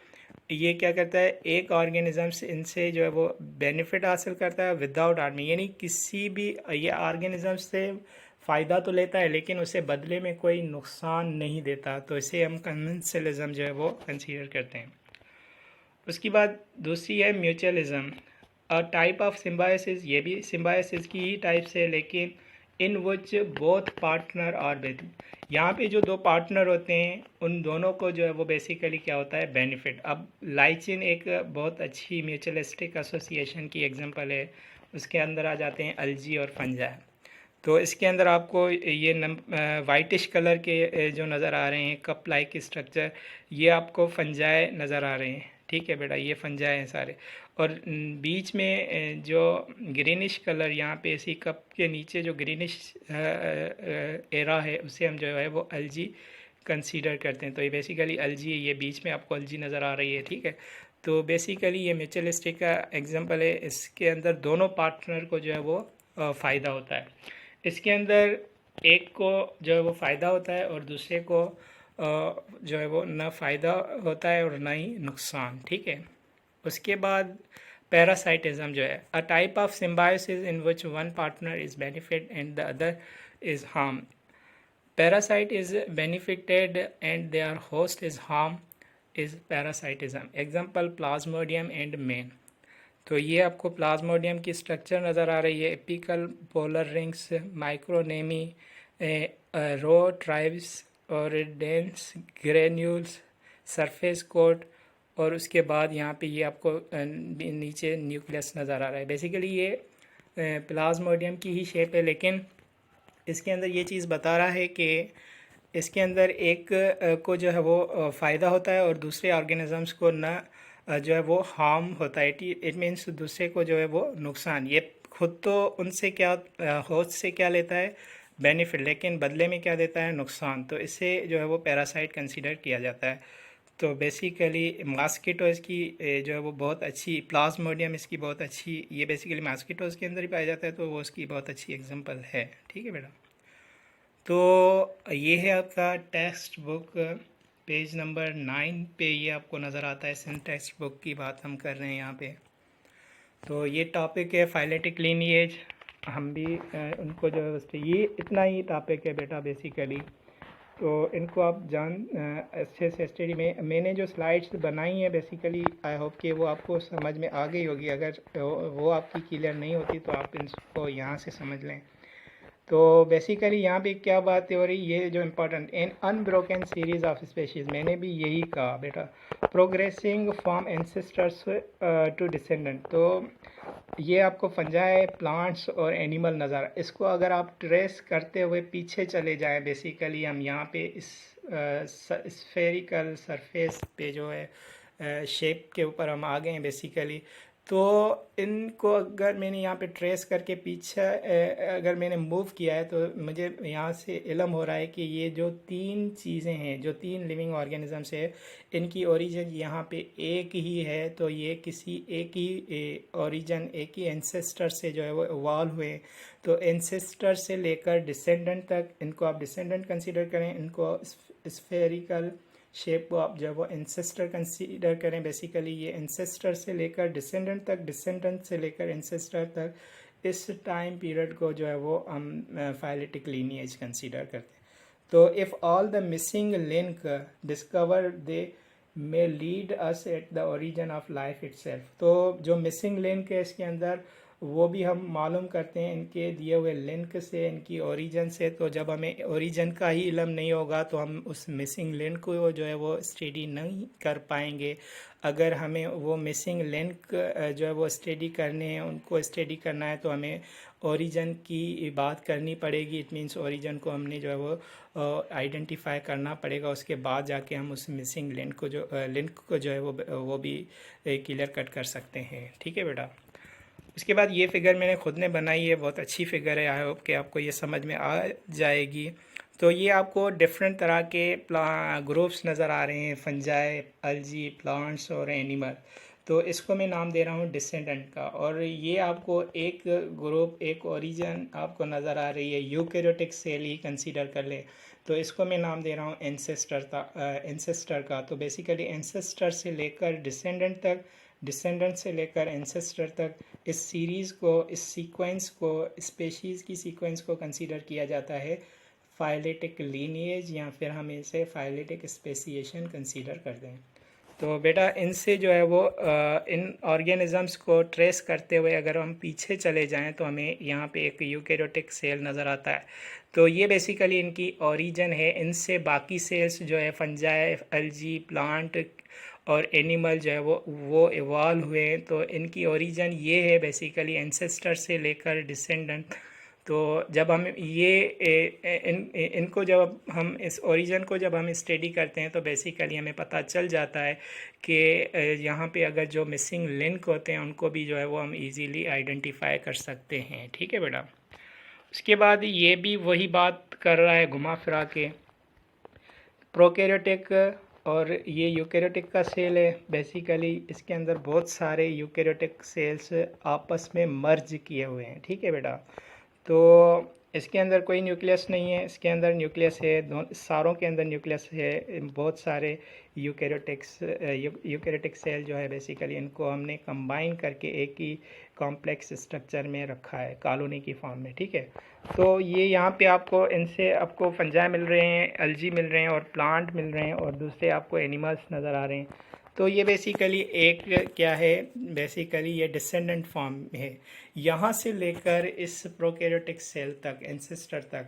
ये क्या करता है, एक ऑर्गेनिज्म से इनसे जो है वो बेनिफिट हासिल करता है विदाउट हार्मिंग, यानी किसी भी ये ऑर्गेनिज्म से फ़ायदा तो लेता है लेकिन उसे बदले में कोई नुकसान नहीं देता, तो इसे हम कमेंसलिज्म जो है वो कंसीडर करते हैं। उसके बाद दूसरी है mutualism, a type of symbiosis. ये भी सिम्बायोसिस की ही टाइप से, लेकिन इन विच बोथ पार्टनर और बेथ, यहाँ पे जो दो पार्टनर होते हैं उन दोनों को जो है वो बेसिकली क्या होता है, बेनिफिट। अब लाइचिन एक बहुत अच्छी म्यूचुअलिस्टिक एसोसिएशन की एग्जांपल है, उसके अंदर आ जाते हैं अलजी और फंजा। तो इसके अंदर आपको ये वाइटिश कलर के जो नज़र आ रहे हैं कप लाइक स्ट्रक्चर, ये आपको फंजाए नज़र आ रहे हैं, ठीक है बेटा, ये फंजाए हैं सारे। और बीच में जो ग्रीनिश कलर यहाँ पे इसी कप के नीचे जो ग्रीनिश एरा है उसे हम जो है वो अलजी कंसीडर करते हैं। तो ये बेसिकली अलजी है, ये बीच में आपको अलजी नज़र आ रही है, ठीक है। तो बेसिकली ये म्यूचुअलिस्टिक का एग्जांपल है, इसके अंदर दोनों पार्टनर को जो है वो फ़ायदा होता है। इसके अंदर एक को जो है वो फ़ायदा होता है और दूसरे को जो है वो ना फ़ायदा होता है और ना ही नुकसान, ठीक है। उसके बाद पैरासाइटिज्म जो है, a type of symbiosis in which one partner is benefit and the other is harm. Parasite is benefited and there host is harm is parasitism. Example Plasmodium and main. तो ये आपको प्लाज्मोडियम की structure नज़र आ रही है, apical polar rings, माइक्रोनेमी, रो tribes और dense granules, surface coat, और उसके बाद यहाँ पे ये आपको नीचे न्यूक्लियस नज़र आ रहा है। बेसिकली ये प्लाज्मोडियम की ही शेप है, लेकिन इसके अंदर ये चीज़ बता रहा है कि इसके अंदर एक को जो है वो फ़ायदा होता है और दूसरे ऑर्गेनिजम्स को ना जो है वो हार्म होता है। इट मीन्स दूसरे को जो है वो नुकसान। ये खुद तो उनसे क्या होस्ट से क्या लेता है, बेनिफिट, लेकिन बदले में क्या देता है, नुकसान। तो इसे जो है वो पैरासाइट कंसीडर किया जाता है। तो बेसिकली मॉस्किटोज़ की जो है वो बहुत अच्छी, प्लाज्मोडियम इसकी बहुत अच्छी, ये बेसिकली मॉस्किटोज़ के अंदर ही पाया जाता है, तो वो उसकी बहुत अच्छी एग्जांपल है, ठीक है बेटा। तो ये है आपका टेक्स्ट बुक, पेज नंबर 9 पे ये आपको नज़र आता है। सिंटैक्स बुक की बात हम कर रहे हैं यहाँ पे। तो ये टॉपिक है फाइलेटिक लीनिएज। हम भी उनको जो है ये इतना ही टॉपिक है बेटा बेसिकली, तो इनको आप अच्छे से स्टडी में मैंने जो स्लाइड्स बनाई हैं बेसिकली आई होप कि वो आपको समझ में आ गई होगी। अगर वो आपकी क्लियर नहीं होती तो आप इनको यहाँ से समझ लें। तो बेसिकली यहाँ पे क्या बात हो रही, ये जो important an unbroken series of species, मैंने भी यही कहा बेटा, progressing from ancestors to descendant. तो ये आपको फंजाई, प्लांट्स और एनिमल नज़र, इसको अगर आप ट्रेस करते हुए पीछे चले जाएं, बेसिकली हम यहाँ पे इस स्फेरिकल सरफेस पे जो है शेप के ऊपर हम आ गए हैं बेसिकली। तो इनको अगर मैंने यहाँ पे ट्रेस करके पीछे अगर मैंने मूव किया है तो मुझे यहाँ से इल्म हो रहा है कि ये जो तीन चीज़ें हैं, जो तीन लिविंग ऑर्गेनिजम्स है, इनकी ओरिजिन यहाँ पे एक ही है। तो ये किसी एक ही ओरिजिन, एक ही एंसेस्टर से जो है वो इवॉल्व हुए। तो एंसेस्टर से लेकर डिसेंडेंट तक, इनको आप डिसेंडेंट कंसीडर करें, इनको स्फेरिकल शेप को आप जब वो एंसेस्टर कंसीडर करें। बेसिकली ये एंसेस्टर से लेकर डिसेंडेंट तक, डिसेंडेंट से लेकर एंसेस्टर तक, इस टाइम पीरियड को जो है वो हम फाइलेटिक लीनिएज कंसीडर करते हैं। तो if all the missing link discover they may lead us at the origin of life itself. तो जो मिसिंग लिंक है इसके अंदर, वो भी हम मालूम करते हैं इनके दिए हुए लिंक से, इनकी ओरिजिन से। तो जब हमें ओरिजिन का ही इल्म नहीं होगा तो हम उस मिसिंग लिंक को जो है वो स्टडी नहीं कर पाएंगे। अगर हमें वो मिसिंग लिंक जो है वो स्टडी करने हैं, उनको स्टडी करना है, तो हमें ओरिजिन की बात करनी पड़ेगी। इट मीन्स ओरिजिन को हमने जो है वो आइडेंटिफाई करना पड़ेगा। उसके बाद जाके हम उस मिसिंग लिंक को जो है वो भी क्लियर कट कर सकते हैं। ठीक है बेटा। उसके बाद ये फ़िगर मैंने खुद ने बनाई है, बहुत अच्छी फ़िगर है। आई होप कि आपको ये समझ में आ जाएगी। तो ये आपको डिफरेंट तरह के ग्रुप्स नज़र आ रहे हैं, फंजाई, अलजी, प्लांट्स और एनिमल। तो इसको मैं नाम दे रहा हूँ डिसेंडेंट का। और ये आपको एक ग्रुप, एक ओरिजिन आपको नज़र आ रही है, यूकैरियोटिक सेल ही कंसीडर कर लें। तो इसको मैं नाम दे रहा हूँ एंसेस्टर का। तो बेसिकली एंसेस्टर से लेकर डिसेंडेंट तक, डिसेंडेंट से लेकर एंसेस्टर तक, इस सीरीज़ को, इस सीक्वेंस को, स्पेशीज़ की सीक्वेंस को कंसीडर किया जाता है फाइलेटिक लीनिएज, या फिर हम इसे फाइलेटिक स्पेसिएशन कंसीडर करते हैं। तो बेटा इनसे जो है वो इन ऑर्गेनिजम्स को ट्रेस करते हुए अगर हम पीछे चले जाएं तो हमें यहाँ पे एक यूकैरियोटिक सेल नज़र आता है। तो ये बेसिकली इनकी ओरिजिन है। इनसे बाकी सेल्स जो है फंजाई, अलजी, प्लांट और एनिमल जो है वो इवॉल्व हुए। तो इनकी ओरिजिन ये है बेसिकली एंसेस्टर से लेकर डिसेंडेंट। तो जब हम इनको जब हम इस ओरिजिन को जब हम स्टडी करते हैं तो बेसिकली हमें पता चल जाता है कि यहाँ पे अगर जो मिसिंग लिंक होते हैं उनको भी जो है वो हम इजीली आइडेंटिफाई कर सकते हैं। ठीक है बेटा। उसके बाद ये भी वही बात कर रहा है घुमा फिरा के, प्रोकैरियोटिक और ये यूकैरियोटिक का सेल है। बेसिकली इसके अंदर बहुत सारे यूकैरियोटिक सेल्स आपस में मर्ज किए हुए हैं। ठीक है बेटा। तो इसके अंदर कोई न्यूक्लियस नहीं है, इसके अंदर न्यूक्लियस है, सारों के अंदर न्यूक्लियस है। बहुत सारे यूकैरियोटिक सेल जो है बेसिकली इनको हमने कंबाइन करके एक ही कॉम्प्लेक्स स्ट्रक्चर में रखा है, कॉलोनी की फॉर्म में। ठीक है। तो ये यहाँ पे आपको इनसे आपको फंजाई मिल रहे हैं, अलजी मिल रहे हैं और प्लांट मिल रहे हैं, और दूसरे आपको एनिमल्स नज़र आ रहे हैं। तो ये बेसिकली एक क्या है, बेसिकली ये डिसेंडेंट फॉर्म है यहाँ से लेकर इस प्रोकैरियोटिक सेल तक, एंसेस्टर तक।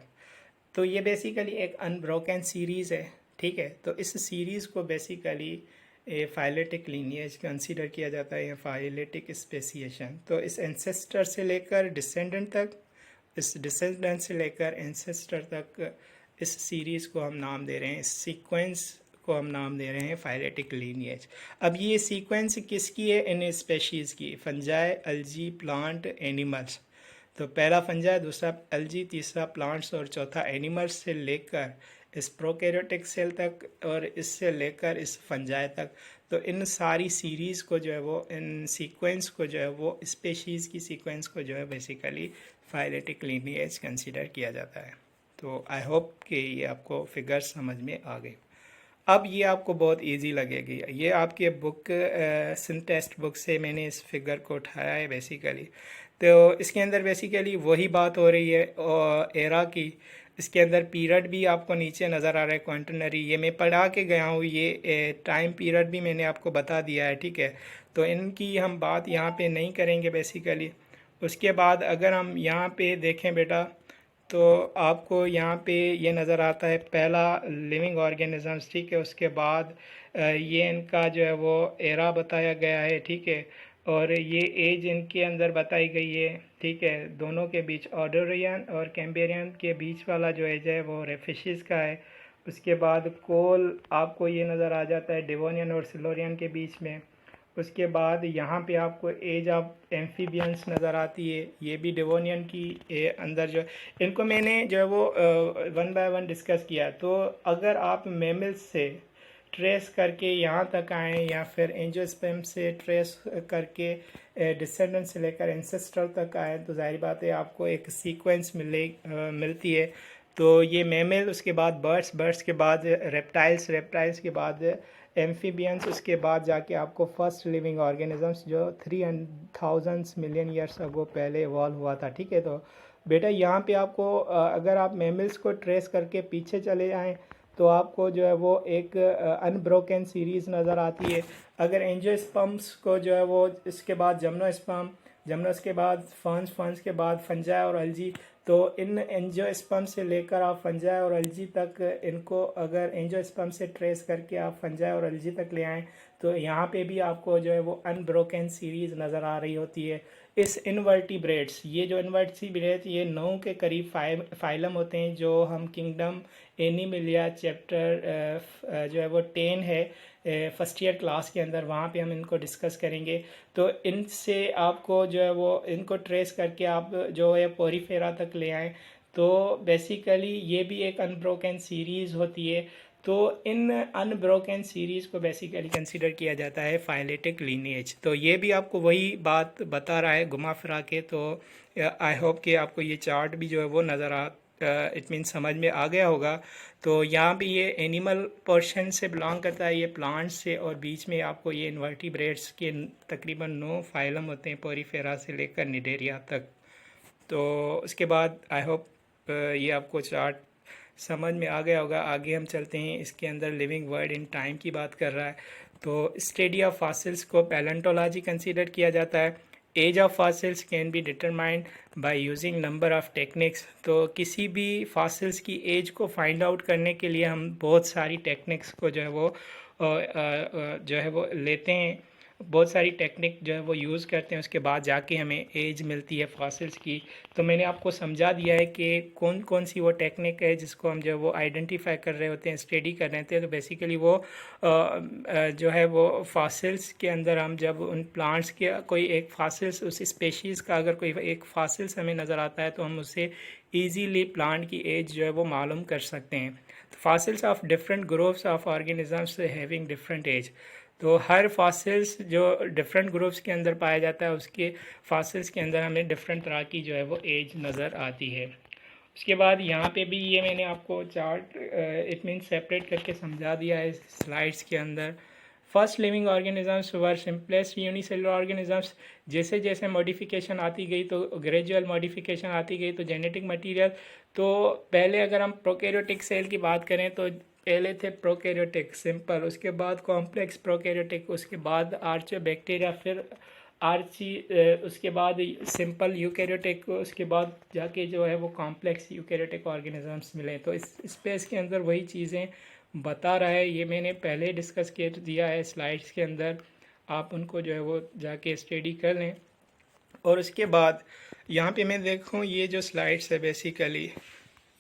तो ये बेसिकली एक अनब्रोकन सीरीज़ है। ठीक है। तो इस सीरीज़ को बेसिकली फाइलेटिक लीनिएज कंसीडर किया जाता है, या फाइलेटिक स्पेसिएशन। तो इस एंसेस्टर से लेकर डिसेंडेंट तक, इस डिसेंडेंट से लेकर एंसेस्टर तक, इस सीरीज़ को हम नाम दे रहे हैं, इस सीक्वेंस को हम नाम दे रहे हैं फाइलेटिक लीनिएज। अब ये सीक्वेंस किसकी है? इन स्पेशीज़ की, फंजाई, अलजी, प्लांट, एनिमल्स। तो पहला फंजाई, दूसरा अलजी, तीसरा प्लांट्स और चौथा एनिमल्स से लेकर इस प्रोकैरियोटिक सेल तक, और इससे लेकर इस फंजाई तक। तो इन सारी सीरीज़ को जो है वो, इन सीक्वेंस को जो है वो, स्पेशीज़ की सीक्वेंस को जो है बेसिकली फाइलेटिक लीनिएज कंसीडर किया जाता है। तो आई होप कि ये आपको फिगर समझ में आ गई। अब ये आपको बहुत इजी लगेगी। ये आपके बुक सिंटेस्ट बुक से मैंने इस फिगर को उठाया है बेसिकली। तो इसके अंदर बेसिकली वही बात हो रही है एरा की। इसके अंदर पीरियड भी आपको नीचे नज़र आ रहा है, क्वांटनरी। ये मैं पढ़ा के गया हूँ, ये टाइम पीरियड भी मैंने आपको बता दिया है। ठीक है। तो इनकी हम बात यहाँ पे नहीं करेंगे बेसिकली। उसके बाद अगर हम यहाँ पे देखें बेटा, तो आपको यहाँ पे ये नज़र आता है पहला लिविंग ऑर्गेनिजम्स। ठीक है। उसके बाद ये इनका जो है वो एरा बताया गया है। ठीक है। और ये एज इनके अंदर बताई गई है। ठीक है। दोनों के बीच, ऑर्डोरियन और कैम्बेरियन के बीच वाला जो एज है वो रेफिशिस का है। उसके बाद कोल आपको ये नज़र आ जाता है डेवोनियन और सिल्वरियन के बीच में। उसके बाद यहाँ पे आपको एज ऑफ एम्फीबियंस नज़र आती है, ये भी डेवोनियन की अंदर जो इनको मैंने जो है वो वन बाय वन डिस्कस किया। तो अगर आप मेमल्स से ट्रेस करके यहाँ तक आएँ या फिर एंजियोस्पर्म से ट्रेस करके डिसेंडेंट से लेकर एंसेस्ट्रल तक आए तो जाहिर बात है आपको एक सीक्वेंस मिलती है। तो ये मेमल, उसके बाद बर्ड्स के बाद रेप्टाइल्स के बाद एम्फीबियंस, उसके बाद जाके आपको फर्स्ट लिविंग ऑर्गेनिजम्स जो 300,000 मिलियन ईयर्स अगो पहले इवॉल्व हुआ था। ठीक है, तो बेटा यहाँ पे आपको अगर आप मेमल्स को ट्रेस करके पीछे चले जाएँ तो आपको जो है वो एक अनब्रोकन सीरीज़ नज़र आती है। अगर एंजियोस्पर्म्स को जो है वो इसके बाद जमनोस के बाद फर्न्स के बाद फंजाई और अल्जी, तो इन एंजियोस्पर्म से लेकर आप फंजाई और अल्जी तक, इनको अगर एंजियोस्पर्म से ट्रेस करके आप फंजाई और अल्जी तक ले आएँ तो यहाँ पे भी आपको जो है वो अनब्रोकन सीरीज़ नज़र आ रही होती है। इस इनवर्टिब्रेट्स, ये जो इनवर्टिब्रेट ये 9 के करीब फाइलम होते हैं जो हम किंगडम एनिमलिया चैप्टर जो है वो 10 है फर्स्ट ईयर क्लास के अंदर, वहाँ पे हम इनको डिस्कस करेंगे। तो इनसे आपको जो है वो इनको ट्रेस करके आप जो है पोरीफेरा तक ले आएँ तो बेसिकली ये भी एक अनब्रोकन सीरीज़ होती है। तो इन अनब्रोकन सीरीज़ को बेसिकली कंसीडर किया जाता है फाइलेटिक लीनिएज। तो ये भी आपको वही बात बता रहा है घुमा फिरा के। तो आई होप कि आपको ये चार्ट भी जो है वो नज़र इट मीन समझ में आ गया होगा। तो यहाँ भी ये एनिमल पोर्शन से बिलोंग करता है, ये प्लांट्स से, और बीच में आपको ये इन्वर्टिब्रेट्स के तकरीबन 9 फाइलम होते हैं पोरीफेरा से लेकर निडेरिया तक। तो उसके बाद आई होप ये आपको चार्ट समझ में आ गया होगा। आगे हम चलते हैं, इसके अंदर लिविंग वर्ल्ड इन टाइम की बात कर रहा है। तो स्टडी ऑफ फॉसिल्स को पैलेंटोलॉजी कंसीडर किया जाता है। Age of fossils can be determined by using number of techniques. तो किसी भी फॉसिल्स की एज को फाइंड आउट करने के लिए हम बहुत सारी टेक्निक्स को जो है वो लेते हैं, बहुत सारी टेक्निक जो है वो यूज़ करते हैं, उसके बाद जाके हमें एज मिलती है फॉसिल्स की। तो मैंने आपको समझा दिया है कि कौन कौन सी वो टेक्निक है जिसको हम जो है वो आइडेंटिफाई कर रहे होते हैं, स्टडी कर रहे होते हैं। तो बेसिकली वो जो है वो फॉसिल्स के अंदर हम जब उन प्लांट्स के कोई एक फॉसिल्स, उस स्पेशीज़ का अगर कोई एक फॉसिल्स हमें नज़र आता है तो हम उससे ईजीली प्लांट की एज जो है वो मालूम कर सकते हैं। तो fossils of different groups of organisms having different age. तो हर फॉसिल्स जो डिफरेंट ग्रुप्स के अंदर पाया जाता है उसके फॉसिल्स के अंदर हमें डिफरेंट तरह की जो है वो एज नज़र आती है। उसके बाद यहाँ पे भी ये मैंने आपको चार्ट इट मीन सेपरेट करके समझा दिया है स्लाइड्स के अंदर। फर्स्ट लिविंग ऑर्गेनिजम्स वर सिंपलेस्ट यूनिसेलुलर ऑर्गेनिजम्स। जैसे जैसे मॉडिफिकेशन आती गई तो ग्रेजुअल मॉडिफिकेशन आती गई तो जेनेटिक मटेरियल, तो पहले अगर हम प्रोकैरियोटिक सेल की बात करें तो पहले थे प्रोकैरियोटिक सिंपल, उसके बाद कॉम्प्लेक्स प्रोकैरियोटिक, उसके बाद आर्चो बैक्टीरिया, फिर उसके बाद सिंपल यूकैरियोटिक, उसके बाद जाके जो है वो कॉम्प्लेक्स यूकैरियोटिक ऑर्गेनिजम्स मिले। तो इस स्पेस के अंदर वही चीज़ें बता रहा है, ये मैंने पहले डिस्कस कर दिया है स्लाइड्स के अंदर, आप उनको जो है वो जाके स्टडी कर लें। और उसके बाद यहाँ पे मैं देखूँ ये जो स्लाइड्स है बेसिकली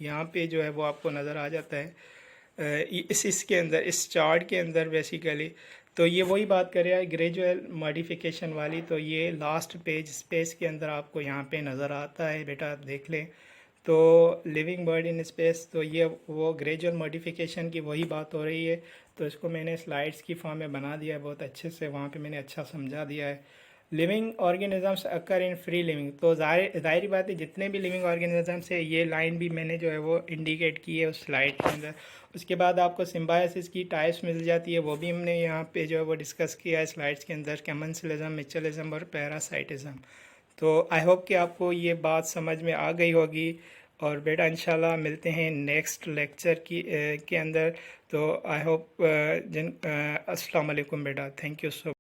यहाँ पे जो है वो आपको नज़र आ जाता है इसके अंदर, इस चार्ट के अंदर बेसिकली। तो ये वही बात कर रहा है ग्रेजुअल मॉडिफिकेशन वाली। तो ये लास्ट पेज स्पेस के अंदर आपको यहाँ पे नज़र आता है, बेटा आप देख लें। तो लिविंग बर्ड इन स्पेस, तो ये वो ग्रेजुअल मॉडिफिकेशन की वही बात हो रही है। तो इसको मैंने स्लाइड्स की फॉर्म में बना दिया है बहुत अच्छे से, वहाँ पे मैंने अच्छा समझा दिया है। Living organisms occur in free living, तो ज़ाहिर बात है जितने भी लिविंग ऑर्गेनिजम्स है ये लाइन भी मैंने जो है वो इंडिकेट की है उस स्लाइड के अंदर। उसके बाद आपको सिम्बायोसिस की टाइप्स मिल जाती है, वो भी हमने यहाँ पे जो है वो डिस्कस किया है स्लाइड्स के अंदर, कमेंसलिज्म, मिचलिज्म और पैरासाइटिज्म। तो आई होप कि आपको ये बात समझ में आ गई होगी। और बेटा इंशाल्लाह मिलते हैं नेक्स्ट लेक्चर के अंदर। तो आई होप अस्सलाम वालेकुम बेटा, थैंक यू सो